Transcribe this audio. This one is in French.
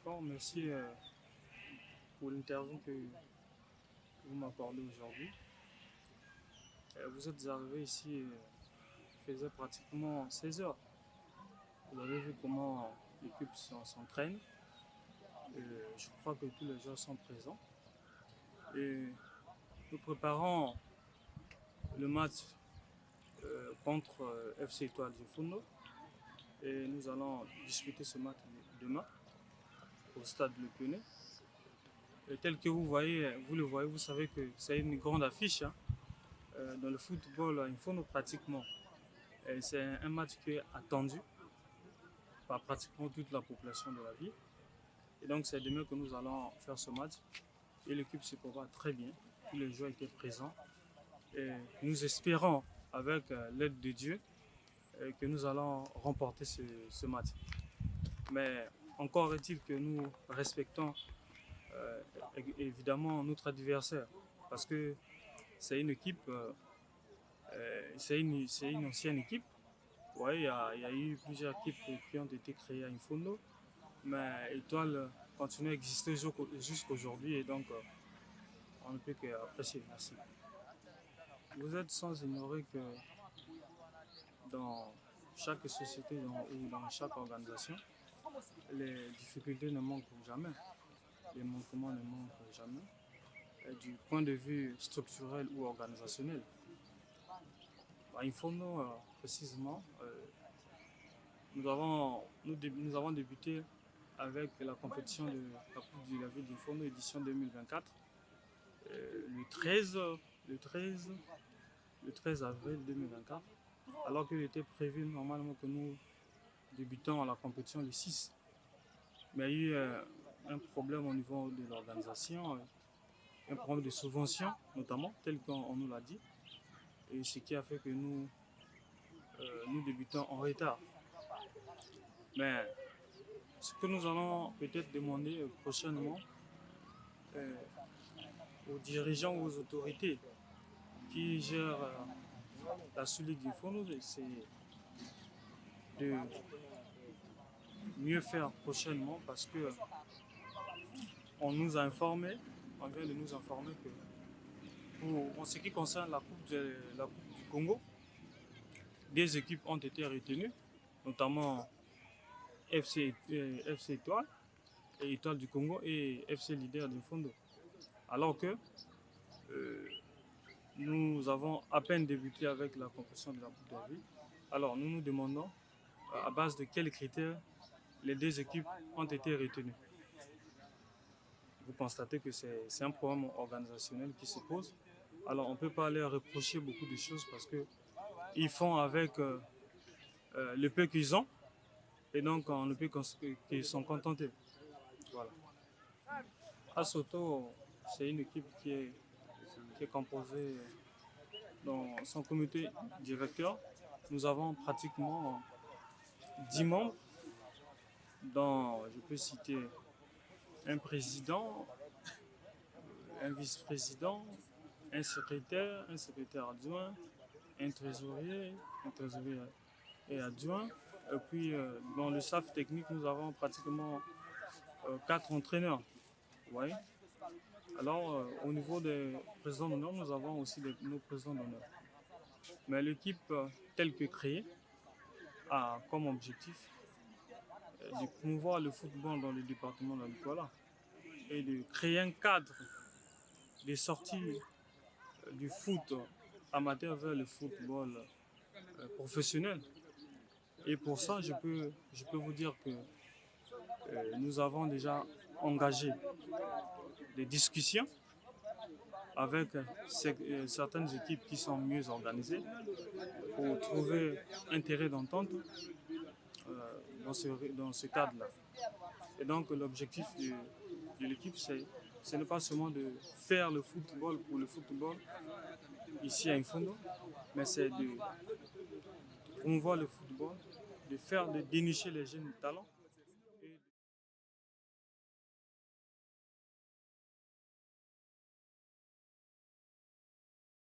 D'accord, merci pour l'interview que vous m'accordez aujourd'hui. Vous êtes arrivé ici, il faisait pratiquement 16 heures. Vous avez vu comment l'équipe s'entraîne. Je crois que tous les joueurs sont présents. Et nous préparons le match contre FC Étoile du Founo. Et nous allons disputer ce match demain au stade Le Pionnier. Et tel que vous voyez, vous savez que c'est une grande affiche hein, dans le football Infono pratiquement. C'est un match qui est attendu par pratiquement toute la population de la ville. Et donc c'est demain que nous allons faire ce match. Et l'équipe se prépare très bien. Tous les joueurs étaient présents. Et nous espérons, avec l'aide de Dieu, que nous allons remporter ce match. Mais encore est-il que nous respectons évidemment notre adversaire. Parce que c'est une équipe, c'est une ancienne équipe. Ouais, il y a eu plusieurs équipes qui ont été créées à Infono, mais Étoile continue à exister jusqu'aujourd'hui et donc on ne peut qu'apprécier. Merci. Vous êtes sans ignorer que dans chaque société ou dans chaque organisation, les difficultés ne manquent jamais, les manquements ne manquent jamais, du point de vue structurel ou organisationnel. À Infono, précisément, nous avons débuté avec la compétition de la Coupe de la ville d'Infono édition 2024 le 13 avril 2024, alors qu'il était prévu normalement que nous débutons à la compétition le 6. Mais il y a eu un problème au niveau de l'organisation, un problème de subvention notamment, tel qu'on nous l'a dit, et ce qui a fait que nous débutons en retard. Mais ce que nous allons peut-être demander prochainement aux dirigeants ou aux autorités qui gèrent la Sous-Ligue du Fono, c'est de mieux faire prochainement parce que on nous a informé, on vient de nous informer que en ce qui concerne la coupe du Congo, des équipes ont été retenues, notamment FC Étoile et Étoile du Congo et FC Leader du Fondo. Alors que nous avons à peine débuté avec la compétition de la Coupe de la Ville. Alors nous nous demandons à base de quels critères les deux équipes ont été retenues. Vous constatez que c'est un problème organisationnel qui se pose. Alors on ne peut pas leur reprocher beaucoup de choses parce qu'ils font avec le peu qu'ils ont et donc on ne peut qu'ils sont contentés. Voilà. Asoto, c'est une équipe qui est composée dans son comité directeur. Nous avons pratiquement 10 membres, dont je peux citer un président, un vice-président, un secrétaire adjoint, un trésorier et adjoint. Et puis dans le staff technique, nous avons pratiquement 4 entraîneurs. Ouais. Alors au niveau des présidents d'honneur, nous avons aussi nos présidents d'honneur. Mais l'équipe telle que créée a comme objectif de promouvoir le football dans le département de l'Anikola et de créer un cadre de sortie du foot amateur vers le football professionnel. Et pour ça, je peux vous dire que nous avons déjà engagé des discussions avec certaines équipes qui sont mieux organisées pour trouver un terrain d'entente dans ce cadre-là. Et donc l'objectif de l'équipe, ce n'est pas seulement de faire le football pour le football ici à Infono, mais c'est de promouvoir le football, de dénicher les jeunes talents